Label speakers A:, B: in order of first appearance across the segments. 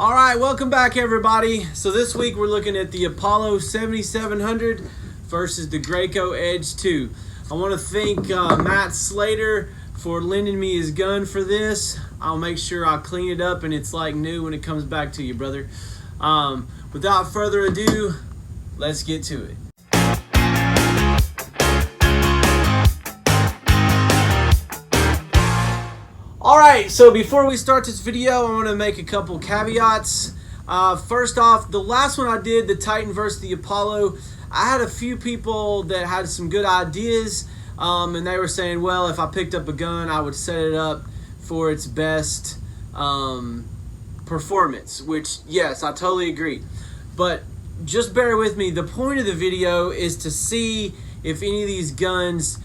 A: All right, welcome back everybody. So this week we're looking at the Apollo 7700 versus the Graco Edge 2. I want to thank Matt Slater for lending me his gun for this. I'll make sure I clean it up and it's like new when it comes back to you, brother. Without further ado, let's get to it. Alright, so before we start this video, I want to make a couple caveats. First off, the last one I did, the Titan versus the Apollo, I had a few people that had some good ideas, and they were saying, well, if I picked up a gun, I would set it up for its best performance, which, yes, I totally agree. But just bear with me. The point of the video is to see if any of these guns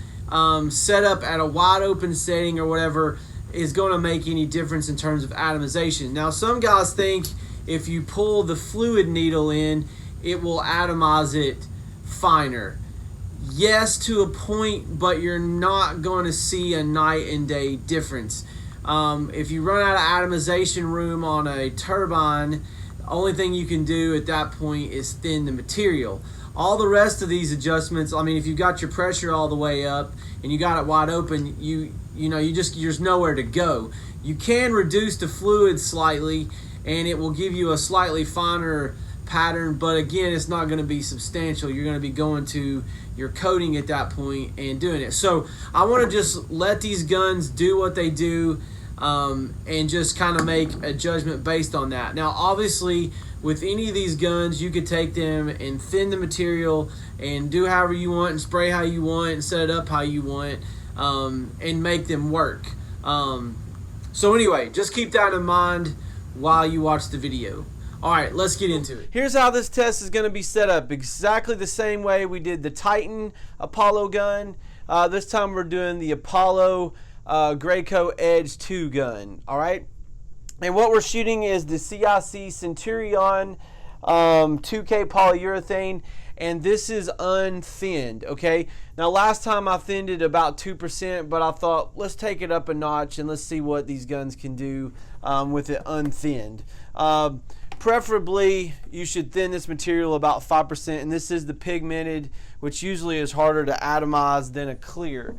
A: set up at a wide open setting or whatever is going to make any difference in terms of atomization. Now, some guys think if you pull the fluid needle in, it will atomize it finer. Yes, to a point, but you're not going to see a night and day difference. If you run out of atomization room on a turbine, the only thing you can do at that point is thin the material. All the rest of these adjustments, I mean, if you got your pressure all the way up and you got it wide open, there's nowhere to go. You can reduce the fluid slightly and it will give you a slightly finer pattern, but again, it's not going to be substantial. You're going to be going to your coating at that point and doing it. So I want to just let these guns do what they do and just kind of make a judgment based on that. Now, obviously, with any of these guns, you could take them and thin the material and do however you want and spray how you want and set it up how you want and make them work. So anyway, just keep that in mind while you watch the video. All right, let's get into it. Here's how this test is going to be set up. Exactly the same way we did the Titan Apollo gun. This time we're doing the Apollo Graco Edge 2 gun. All right. And what we're shooting is the CIC Centurion 2K polyurethane, and this is unthinned, okay? Now, last time I thinned it about 2%, but I thought, let's take it up a notch and let's see what these guns can do with it unthinned. Preferably, you should thin this material about 5%, and this is the pigmented, which usually is harder to atomize than a clear.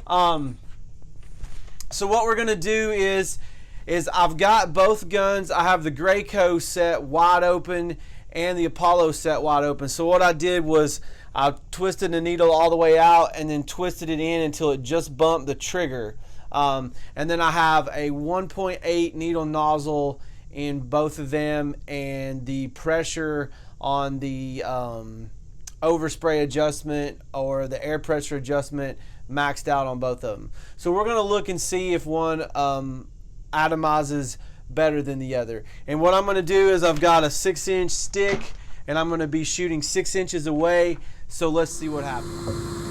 A: So what we're going to do is I've got both guns. I have the Graco set wide open and the Apollo set wide open. So what I did was I twisted the needle all the way out and then twisted it in until it just bumped the trigger. And then I have a 1.8 needle nozzle in both of them, and the pressure on the overspray adjustment or the air pressure adjustment maxed out on both of them. So we're going to look and see if one atomizes better than the other. And what I'm going to do is I've got a 6-inch stick and I'm going to be shooting 6 inches away. So let's see what happens.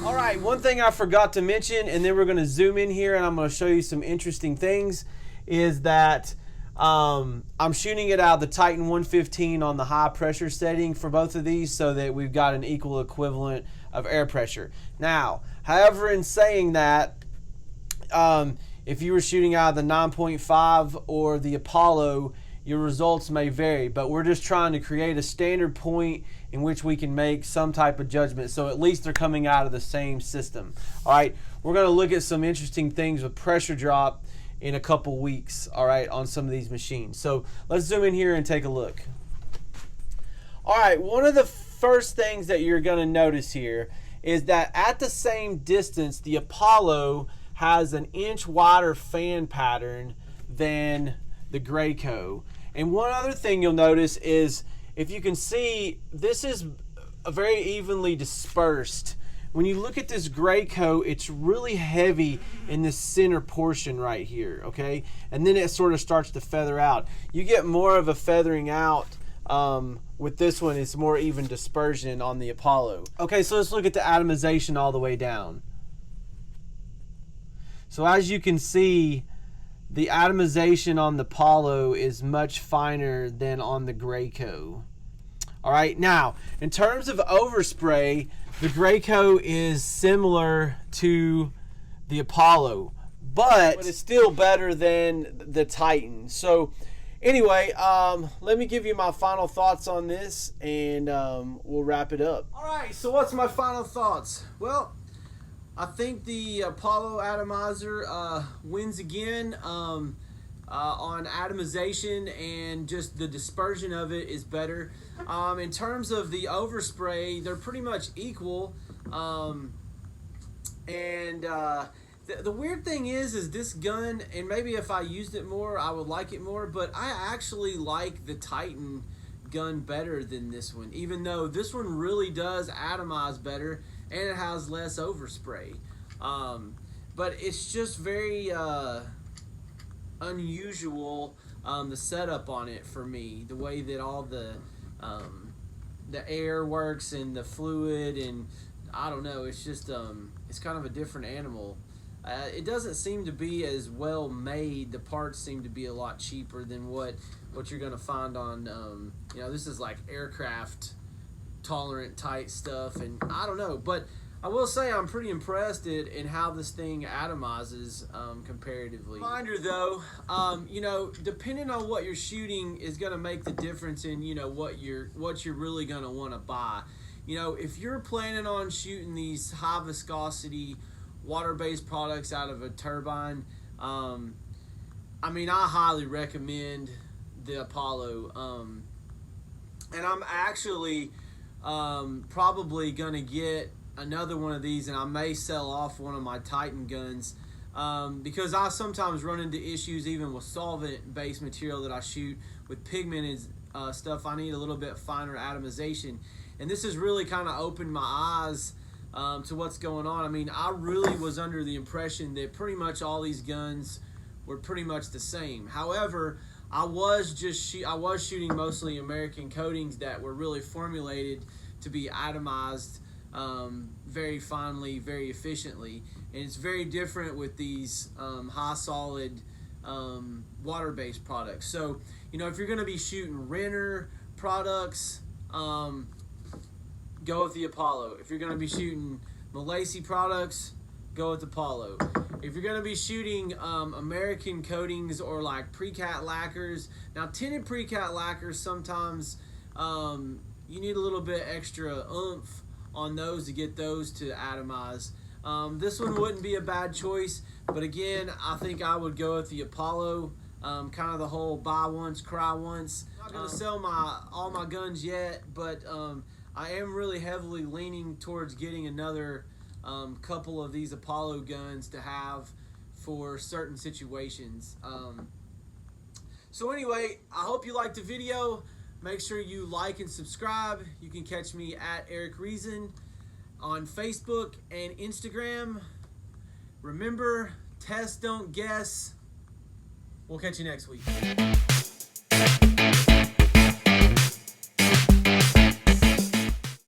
A: Alright, one thing I forgot to mention, and then we're going to zoom in here and I'm going to show you some interesting things, is that I'm shooting it out of the Titan 115 on the high pressure setting for both of these so that we've got an equal equivalent of air pressure. Now, however, in saying that, if you were shooting out of the 9.5 or the Apollo, your results may vary, but we're just trying to create a standard point in which we can make some type of judgment, so at least they're coming out of the same system. All right, we're going to look at some interesting things with pressure drop in a couple weeks, all right, on some of these machines. So let's zoom in here and take a look. All right, one of the first things that you're going to notice here is that at the same distance, the Apollo has an inch wider fan pattern than the Graco. And one other thing you'll notice is, if you can see, this is very evenly dispersed. When you look at this Graco, it's really heavy in this center portion right here, okay? And then it sort of starts to feather out. You get more of a feathering out with this one. It's more even dispersion on the Apollo. Okay, so let's look at the atomization all the way down. So as you can see, the atomization on the Polo is much finer than on the Graco. All right, now in terms of overspray, the Graco is similar to the Apollo, but it's still better than the Titan. So anyway, let me give you my final thoughts on this, and we'll wrap it up. All right, so what's my final thoughts? Well, I think the Apollo atomizer wins again on atomization, and just the dispersion of it is better. In terms of the overspray, they're pretty much equal. The weird thing is this gun, and maybe if I used it more, I would like it more, but I actually like the Titan gun better than this one, even though this one really does atomize better and it has less overspray. But it's just very unusual, the setup on it for me, the way that all the air works and the fluid, and I don't know, it's just it's kind of a different animal. It doesn't seem to be as well made. The parts seem to be a lot cheaper than what you're going to find on, this is like aircraft tolerant type stuff, and I don't know. But I will say I'm pretty impressed in how this thing atomizes comparatively. Reminder though, depending on what you're shooting is going to make the difference in, what you're really going to want to buy. If you're planning on shooting these high viscosity water-based products out of a turbine, I highly recommend the Apollo, and I'm actually probably gonna get another one of these, and I may sell off one of my Titan guns, because I sometimes run into issues even with solvent-based material that I shoot with pigmented stuff. I need a little bit finer atomization, and this has really kind of opened my eyes to what's going on. I really was under the impression that pretty much all these guns were pretty much the same. However, I was shooting mostly American coatings that were really formulated to be atomized very finely, very efficiently, and it's very different with these high solid water-based products. So if you're going to be shooting Renner products, go with the Apollo. If you're going to be shooting Malaysia products, go with the Apollo. If you're going to be shooting American coatings or like pre-cat lacquers, now tinted pre-cat lacquers, sometimes you need a little bit extra oomph on those to get those to atomize. This one wouldn't be a bad choice, but again, I think I would go with the Apollo. Kind of the whole buy once, cry once. I'm not going to sell all my guns yet, but I am really heavily leaning towards getting another couple of these Apollo guns to have for certain situations. So anyway, I hope you liked the video. Make sure you like and subscribe. You can catch me at Eric Reason on Facebook and Instagram. Remember, test, don't guess. We'll catch you next week.